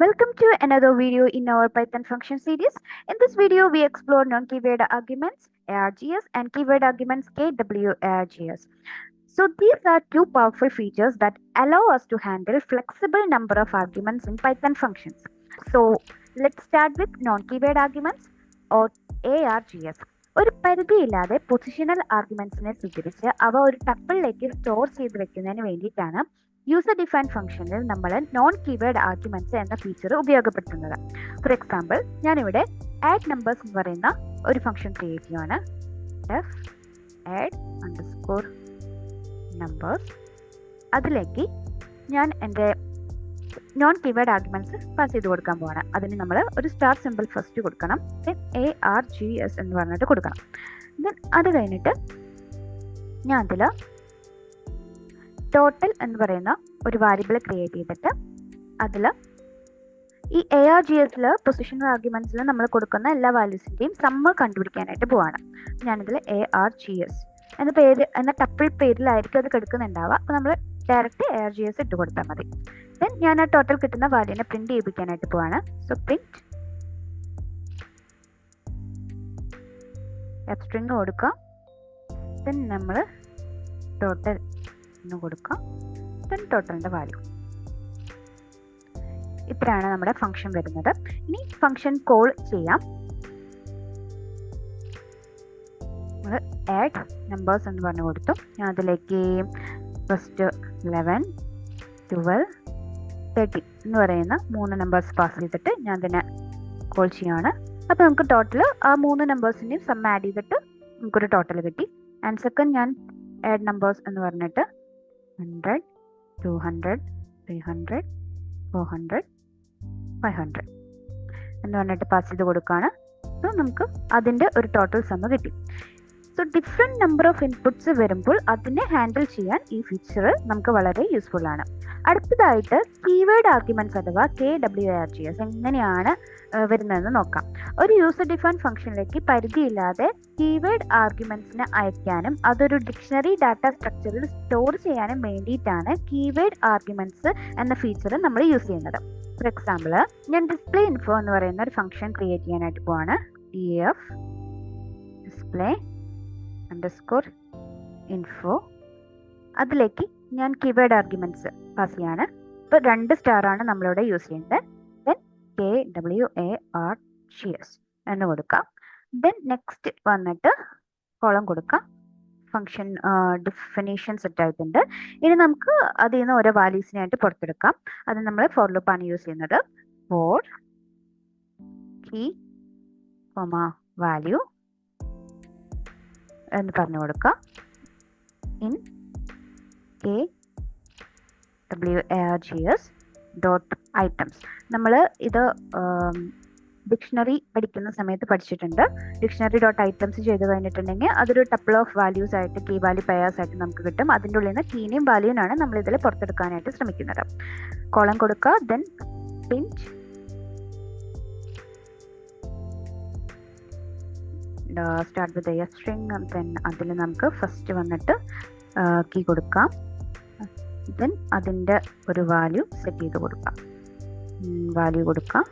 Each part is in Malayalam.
Welcome to another video in our Python function series. In this video, we explore non-keyword arguments ARGS and keyword arguments KWARGS. So these are two powerful features that allow us to handle flexible number of arguments in Python functions. So let's start with non-keyword arguments or ARGS. ഒരു പരിധിയില്ലാതെ പൊസിഷണൽ ആർഗ്യുമെന്റ്സിനെ സ്വീകരിച്ച് അവ ഒരു ടപ്പിളിലേക്ക് സ്റ്റോർ ചെയ്ത് വെക്കുന്നതിന് വേണ്ടിയിട്ടാണ് യൂസർ ഡിഫൈൻ ഫംഗ്ഷനിൽ നമ്മൾ നോൺ കീവേഡ് ആർഗ്യുമെന്റ്സ് എന്ന ഫീച്ചർ ഉപയോഗപ്പെടുത്തുന്നത്. ഫോർ എക്സാമ്പിൾ, ഞാനിവിടെ ആഡ് നമ്പേഴ്സ് എന്ന് പറയുന്ന ഒരു ഫംഗ്ഷൻ ക്രിയേറ്റ് ചെയ്യുകയാണ്. F add underscore numbers. അതിലേക്ക് ഞാൻ എൻ്റെ നോൺ കീവേഡ് ആർഗ്യുമെന്റ്സ് പാസ് ചെയ്ത് കൊടുക്കാൻ പോവാണ്. അതിന് നമ്മൾ ഒരു സ്റ്റാർ സിമ്പിൾ ഫസ്റ്റ് കൊടുക്കണം, ദെൻ ARGS എന്ന് പറഞ്ഞിട്ട് കൊടുക്കണം. ദെൻ അത് കഴിഞ്ഞിട്ട് ഞാൻ അതിൽ ടോട്ടൽ എന്ന് പറയുന്ന ഒരു വാരിയബിൾ ക്രിയേറ്റ് ചെയ്തിട്ട് അതിൽ ഈ ARGSൽ പൊസിഷണൽ ആർഗ്യുമെന്റ്സിൽ നമ്മൾ കൊടുക്കുന്ന എല്ലാ വാല്യൂസിൻ്റെയും സമ്മ് കണ്ടുപിടിക്കാനായിട്ട് പോവാണ്. ഞാനിതിൽ ARGS എന്ന ടപ്പിൾ പേരിലായിരിക്കും അത് കിടക്കുന്നുണ്ടാവുക. അപ്പോൾ നമ്മൾ ഡയറക്റ്റ് ARGS ഇട്ട് കൊടുത്താൽ മതി. ദെൻ ഞാൻ ആ ടോട്ടൽ കിട്ടുന്ന വാല്യൂനെ പ്രിന്റ് ചെയ്യിപ്പിക്കാനായിട്ട് പോവാണ്. സോ പ്രിന്റ് സ്ട്രിങ് കൊടുക്കുക. ദെൻ നമ്മൾ ടോട്ടൽ എന്ന് കൊടുക്കുക. ദെൻ ടോട്ടലിന്റെ വാല്യൂ. ഇത്രയാണ് നമ്മുടെ ഫംഗ്ഷൻ വരുന്നത്. ഇനി ഫംഗ്ഷൻ കോൾ ചെയ്യാം. നമ്മൾ ആഡ് നമ്പേഴ്സ് എന്ന് പറഞ്ഞു കൊടുത്തു. ഞാൻ അതിലേക്ക് ഫസ്റ്റ് 11, 12, 13 എന്ന് പറയുന്ന 3 നമ്പേഴ്സ് പാസ് ചെയ്തിട്ട് ഞാൻ അതിനെ കോൾ ചെയ്യുകയാണ്. അപ്പോൾ നമുക്ക് ടോട്ടൽ ആ 3 നമ്പേഴ്സിൻ്റെയും സം ആഡ് ചെയ്തിട്ട് നമുക്കൊരു ടോട്ടൽ കിട്ടി. ആൻഡ് സെക്കൻഡ് ഞാൻ ആഡ് നമ്പേഴ്സ് എന്ന് പറഞ്ഞിട്ട് 100, 200, 300, 400, 500 എന്ന് പറഞ്ഞിട്ട് പാസ് ചെയ്ത് കൊടുക്കുകയാണ്. സോ നമുക്ക് അതിൻ്റെ ഒരു ടോട്ടൽ സമ്മ് കിട്ടി. So different number of inputs വരുമ്പോൾ അതിനെ ഹാൻഡിൽ ചെയ്യാൻ ഈ ഫീച്ചർ നമുക്ക് വളരെ യൂസ്ഫുൾ ആണ്. അടുത്തതായിട്ട് കീവേഡ് ആർഗ്യുമെന്റ്സ് അഥവാ KWARGS എങ്ങനെയാണ് വരുന്നതെന്ന് നോക്കാം. ഒരു യൂസർ ഡിഫൈൻ ഫംഗ്ഷനിലേക്ക് പരിധിയില്ലാതെ കീവേഡ് ആർഗ്യുമെന്റ്സിനെ അയക്കാനും അതൊരു ഡിക്ഷണറി ഡാറ്റ സ്ട്രക്ചറിൽ സ്റ്റോർ ചെയ്യാനും വേണ്ടിയിട്ടാണ് കീവേഡ് ആർഗ്യുമെന്റ്സ് എന്ന ഫീച്ചർ നമ്മൾ യൂസ് ചെയ്യുന്നത്. ഫോർ എക്സാമ്പിൾ, ഞാൻ ഡിസ്പ്ലേ ഇൻഫോ എന്ന് പറയുന്ന ഒരു ഫംഗ്ഷൻ ക്രിയേറ്റ് ചെയ്യാനായിട്ട് പോവാണ്. DF display underscore info. അതിലേക്ക് ഞാൻ കീവേഡ് ആർഗ്യുമെന്റ്സ് പാസ് ചെയ്യാണ്. ഇപ്പോൾ 2 സ്റ്റാർ ആണ് നമ്മളിവിടെ യൂസ് ചെയ്യുന്നത്. ദെൻ KWARGS എന്ന് കൊടുക്കാം. ദെൻ നെക്സ്റ്റ് വന്നിട്ട് കോളം കൊടുക്കാം. ഫംഗ്ഷൻ ഡെഫിനേഷൻ സെറ്റ് ആയിട്ടുണ്ട്. ഇനി നമുക്ക് അതിൽ നിന്ന് ഓരോ വാല്യൂസിനായിട്ട് പുറത്തെടുക്കാം. അത് നമ്മൾ ഫോർ ലൂപ്പാണ് യൂസ് ചെയ്യുന്നത്. ഫോർ കീ വാല്യൂ എന്ന് പറഞ്ഞു കൊടുക്കാം. In KWARGS dot items. നമ്മൾ ഇത് ഡിക്ഷണറി പഠിക്കുന്ന സമയത്ത് പഠിച്ചിട്ടുണ്ട്. ഡിക്ഷണറി ഡോട്ട് ഐറ്റംസ് ചെയ്ത് കഴിഞ്ഞിട്ടുണ്ടെങ്കിൽ അതൊരു ടപ്പിൾ ഓഫ് വാല്യൂസ് ആയിട്ട് കീ വാല്യൂ പെയേഴ്സ് ആയിട്ട് നമുക്ക് കിട്ടും. അതിൻ്റെ ഉള്ളിൽ നിന്ന് കീനെയും വാല്യൂനാണ് നമ്മൾ ഇതിൽ പുറത്തെടുക്കാനായിട്ട് ശ്രമിക്കുന്നത്. കോളം കൊടുക്കുക. Then print start with a string. Then അതിൽ നമുക്ക് ഫസ്റ്റ് വന്നിട്ട് കീ കൊടുക്കാം. ദെൻ അതിൻ്റെ ഒരു വാല്യൂ സെറ്റ് ചെയ്ത് കൊടുക്കാം. വാല്യൂ കൊടുക്കാം.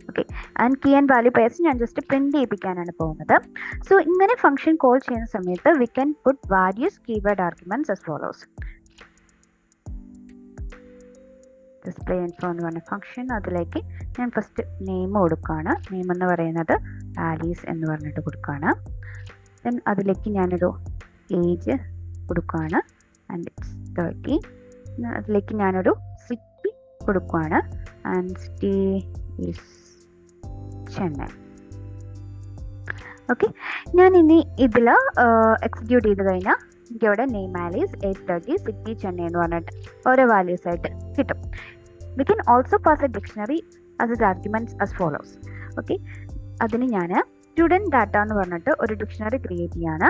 Okay, and key and value pairs ഞാൻ ജസ്റ്റ് പ്രിന്റ് ചെയ്യിപ്പിക്കാനാണ് പോകുന്നത്. സോ ഇങ്ങനെ ഫംഗ്ഷൻ കോൾ ചെയ്യുന്ന സമയത്ത് we can put various keyword arguments as follows. Display info എന്ന് പറഞ്ഞ ഫംഗ്ഷൻ, അതിലേക്ക് ഞാൻ ഫസ്റ്റ് നെയിം കൊടുക്കുകയാണ്. നെയിം എന്ന് പറയുന്നത് ആലീസ് എന്ന് പറഞ്ഞിട്ട് കൊടുക്കുകയാണ്. ദെൻ അതിലേക്ക് ഞാനൊരു ഏജ് കൊടുക്കുകയാണ്. And it's 30. അതിലേക്ക് ഞാനൊരു സിറ്റി കൊടുക്കുകയാണ്. And city is Chennai. Okay, ഞാൻ ഇനി ഇതിൽ എക്സിക്യൂട്ട് ചെയ്ത് കഴിഞ്ഞാൽ എനിക്ക് ഇവിടെ നെയിം ആലീസ്, 830, സിറ്റി ചെന്നൈ എന്ന് പറഞ്ഞിട്ട് ഓരോ വാല്യൂസ് ആയിട്ട് കിട്ടും. We can also pass A dictionary as it arguments as follows. Okay, അതിന് ഞാൻ സ്റ്റുഡൻറ് ഡാറ്റ എന്ന് പറഞ്ഞിട്ട് ഒരു ഡിക്ഷണറി ക്രിയേറ്റ് ചെയ്യാണ്.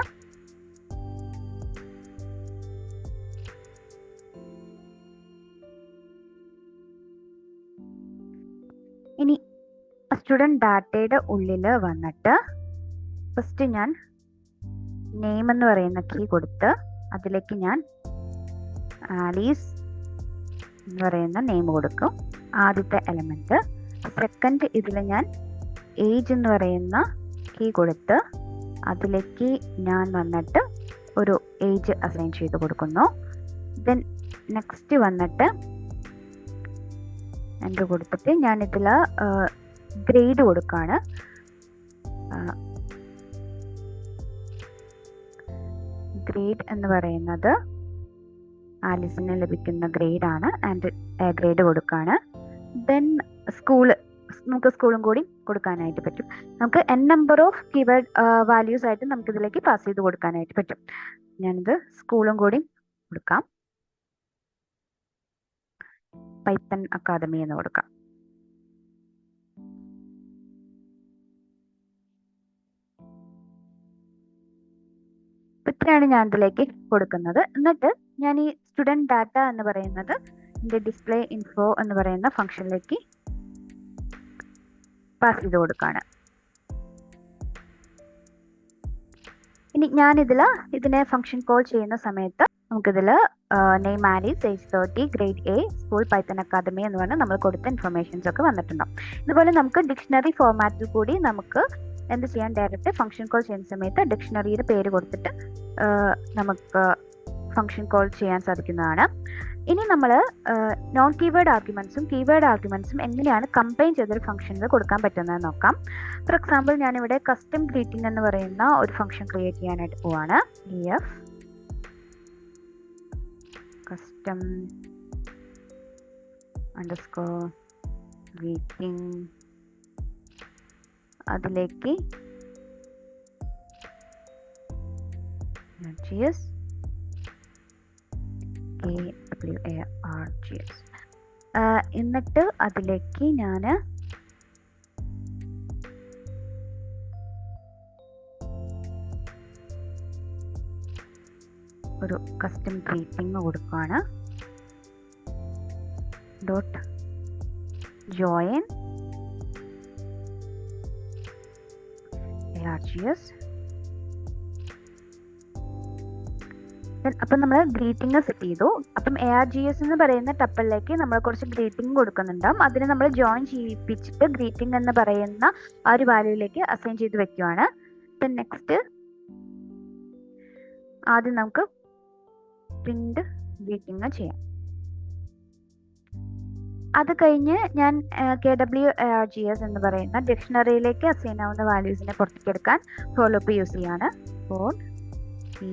ഇനി സ്റ്റുഡൻറ് ഡാറ്റയുടെ ഉള്ളിൽ വന്നിട്ട് ഫസ്റ്റ് ഞാൻ നെയിം എന്ന് പറയുന്ന കീ കൊടുത്ത് അതിലേക്ക് ഞാൻ ആലീസ് എന്ന് പറയുന്ന നെയിം കൊടുക്കും. ആദ്യത്തെ എലമെൻറ്റ്. സെക്കൻഡ് ഇതിൽ ഞാൻ ഏജ് എന്ന് പറയുന്ന കീ കൊടുത്ത് അതിലേക്ക് ഞാൻ വന്നിട്ട് ഒരു ഏജ് അസൈൻ ചെയ്ത് കൊടുക്കുന്നു. ദെൻ നെക്സ്റ്റ് വന്നിട്ട് എന്ത് കൊടുത്തിട്ട് ഞാനിതിൽ ഗ്രേഡ് കൊടുക്കുകയാണ്. ഗ്രേഡ് എന്ന് പറയുന്നത് ആലിസിന് ലഭിക്കുന്ന ഗ്രേഡാണ്. ആൻഡ് ഗ്രേഡ് കൊടുക്കുകയാണ്. ദെൻ നമുക്ക് സ്കൂളും കൂടി കൊടുക്കാനായിട്ട് പറ്റും. നമുക്ക് n number of keyword values ആയിട്ട് നമുക്ക് ഇതിലേക്ക് പാസ് ചെയ്ത് കൊടുക്കാനായിട്ട് പറ്റും. ഞാനിത് സ്കൂളും കൂടി കൊടുക്കാം. പൈത്തൺ അക്കാദമി എന്ന് കൊടുക്കാം. ഇത്രയാണ് ഞാൻ ഇതിലേക്ക് കൊടുക്കുന്നത്. എന്നിട്ട് ഞാൻ ഈ സ്റ്റുഡൻറ് ഡാറ്റ എന്ന് പറയുന്നത് എൻ്റെ ഡിസ്പ്ലേ ഇൻഫോ എന്ന് പറയുന്ന ഫംഗ്ഷനിലേക്ക് പാസ് ചെയ്ത് കൊടുക്കുകയാണ്. ഇനി ഞാനിതിൽ ഇതിനെ ഫംഗ്ഷൻ കോൾ ചെയ്യുന്ന സമയത്ത് നമുക്കിതിൽ name Alice, age 30, grade A, school, Python academy എന്ന് പറഞ്ഞാൽ നമ്മൾ കൊടുത്ത ഇൻഫർമേഷൻസ് ഒക്കെ വന്നിട്ടുണ്ടാവും. ഇതുപോലെ നമുക്ക് ഡിക്ഷണറി ഫോർമാറ്റിൽ കൂടി നമുക്ക് എന്ത് ചെയ്യാൻ, ഡയറക്റ്റ് ഫംഗ്ഷൻ കോൾ ചെയ്യുന്ന സമയത്ത് ഡിക്ഷണറിയുടെ പേര് കൊടുത്തിട്ട് നമുക്ക് ഫംഗ്ഷൻ കോൾ ചെയ്യാൻ സാധിക്കുന്നതാണ്. ഇനി നമ്മൾ നോൺ കീവേഡ് ആർഗ്യുമെന്റ്സും കീവേഡ് ആർഗ്യുമെന്റ്സും എങ്ങനെയാണ് കമ്പൈൻ ചെയ്തൊരു ഫംഗ്ഷനിൽ കൊടുക്കാൻ പറ്റുന്നതെന്ന് നോക്കാം. ഫോർ എക്സാമ്പിൾ ഞാനിവിടെ കസ്റ്റം ഗ്രീറ്റിംഗ് എന്ന് പറയുന്ന ഒരു ഫംഗ്ഷൻ ക്രിയേറ്റ് ചെയ്യാനായിട്ട് പോവാണ്. df കസ്റ്റം അണ്ടർസ്കോർ ഗ്രീറ്റിംഗ്, അതിലേക്ക് args args എന്നിട്ട് അതിലേക്ക് ഞാൻ ഒരു കസ്റ്റം ഗ്രീറ്റിംഗ് കൊടുക്കുകയാണ്. Dot join args. അപ്പം നമ്മൾ ഗ്രീറ്റിംഗ് സെറ്റ് ചെയ്തു. അപ്പം args എന്ന് പറയുന്ന ടപ്പിളിലേക്ക് നമ്മൾ കുറച്ച് ഗ്രീറ്റിംഗ് കൊടുക്കുന്നുണ്ടാവും. അതിന് നമ്മൾ ജോയിൻ ചെയ്യിപ്പിച്ചിട്ട് ഗ്രീറ്റിംഗ് എന്ന് പറയുന്ന ആ ഒരു വാല്യൂയിലേക്ക് അസൈൻ ചെയ്ത് വെക്കുകയാണ്. ദെൻ നെക്സ്റ്റ് ആദ്യം നമുക്ക് പ്രിന്റ് ഗ്രീറ്റിംഗ് ചെയ്യാം. അത് കഴിഞ്ഞ് ഞാൻ KWARGS എന്ന് പറയുന്ന ഡിക്ഷണറിയിലേക്ക് അസൈൻ ആവുന്ന വാല്യൂസിനെ പുറത്തേക്ക് എടുക്കാൻ ഫോർ ലൂപ്പ് യൂസ് ചെയ്യാണ്. ഫോർ ഈ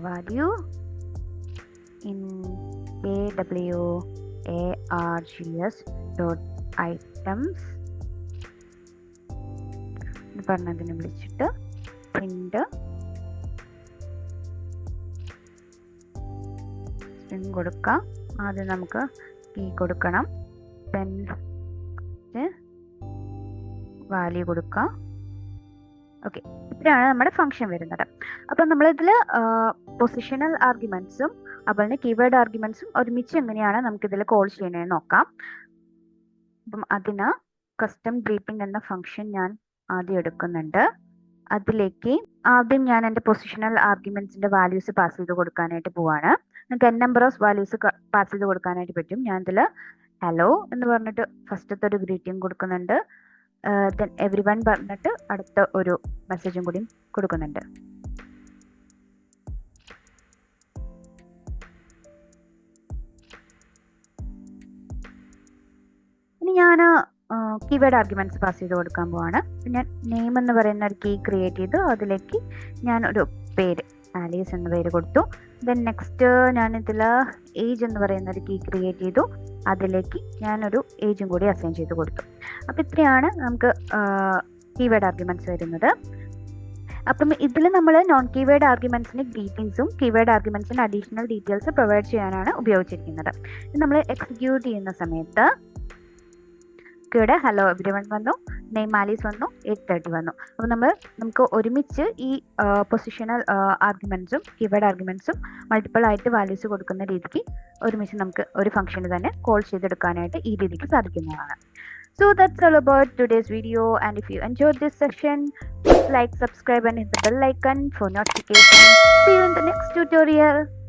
value in KWARGS dot items എന്ന് പറഞ്ഞതിനെ വിളിച്ചിട്ട് പ്രിന്റ് സ്ട്രിംഗ് കൊടുക്കാം. ആദ്യം നമുക്ക് കീ കൊടുക്കണം. ദെൻ വാല്യൂ കൊടുക്കാം. ഓക്കെ, ഇത്രയാണ് നമ്മുടെ ഫംഗ്ഷൻ വരുന്നത്. അപ്പം നമ്മളിതിൽ പൊസിഷണൽ ആർഗ്യുമെന്റ്സും അതുപോലെ കീവേഡ് ആർഗ്യുമെന്റ്സും ഒരുമിച്ച് എങ്ങനെയാണ് നമുക്കിതിൽ കോൾ ചെയ്യണേന്ന് നോക്കാം. അപ്പം അതിന് കസ്റ്റം ഗ്രീറ്റിംഗ് എന്ന ഫംഗ്ഷൻ ഞാൻ ആദ്യം എടുക്കുന്നുണ്ട്. അതിലേക്ക് ആദ്യം ഞാൻ എൻ്റെ പൊസിഷണൽ ആർഗ്യുമെന്റ്സിന്റെ വാല്യൂസ് പാസ് ചെയ്ത് കൊടുക്കാനായിട്ട് പോവാണ്. നമുക്ക് n number of values pass ചെയ്ത് കൊടുക്കാനായിട്ട് പറ്റും. ഞാൻ ഇതിൽ ഹലോ എന്ന് പറഞ്ഞിട്ട് ഫസ്റ്റത്തെ ഒരു ഗ്രീറ്റിംഗ് കൊടുക്കുന്നുണ്ട്. ദെൻ എവ്രി വൺ പറഞ്ഞിട്ട് അടുത്ത ഒരു മെസ്സേജും കൂടി കൊടുക്കുന്നുണ്ട്. ഇനി ഞാൻ കീവേഡ് ആർഗ്യുമെന്റ്സ് പാസ് ചെയ്ത് കൊടുക്കാൻ പോവാണ്. ഞാൻ നെയിം എന്ന് പറയുന്ന ഒരു കീ ക്രിയേറ്റ് ചെയ്തു. അതിലേക്ക് ഞാൻ ഒരു പേര് ആലീസ് എന്ന പേര് കൊടുത്തു. ദെൻ നെക്സ്റ്റ് ഞാൻ ഇതിൽ ഏജ് എന്ന് പറയുന്ന ഒരു കീ ക്രിയേറ്റ് ചെയ്തു. അതിലേക്ക് ഞാനൊരു ഏജും കൂടി അസൈൻ ചെയ്ത് കൊടുത്തു. അപ്പം ഇത്രയാണ് നമുക്ക് കീവേഡ് ആർഗ്യുമെന്റ്സ് വരുന്നത്. അപ്പം ഇതിൽ നമ്മൾ നോൺ കീവേഡ് ആർഗ്യുമെന്റ്സിന് ഗ്രീറ്റിംഗ്സും കീവേഡ് ആർഗ്യുമെന്റ്സിന് അഡീഷണൽ ഡീറ്റെയിൽസ് പ്രൊവൈഡ് ചെയ്യാനാണ് ഉപയോഗിച്ചിരിക്കുന്നത്. നമ്മൾ എക്സിക്യൂട്ട് ചെയ്യുന്ന സമയത്ത് ഇവിടെ ഹലോ എവ്രി വൺ വന്നു, നെയിം ആലീസ് വന്നു, 8:30 വന്നു. അപ്പോൾ നമുക്ക് ഒരുമിച്ച് ഈ പൊസിഷണൽ ആർഗ്യുമെന്റ്സും കീവേഡ് ആർഗ്യുമെന്റ്സും മൾട്ടിപ്പിൾ ആയിട്ട് വാല്യൂസ് കൊടുക്കുന്ന രീതിക്ക് ഒരുമിച്ച് നമുക്ക് ഒരു ഫംഗ്ഷന് തന്നെ കോൾ ചെയ്തെടുക്കാനായിട്ട് ഈ രീതിക്ക് സാധിക്കുന്നതാണ്. So that's all about today's video, and if you enjoyed this session, please like, subscribe and hit the bell icon for notifications. See you in the next tutorial.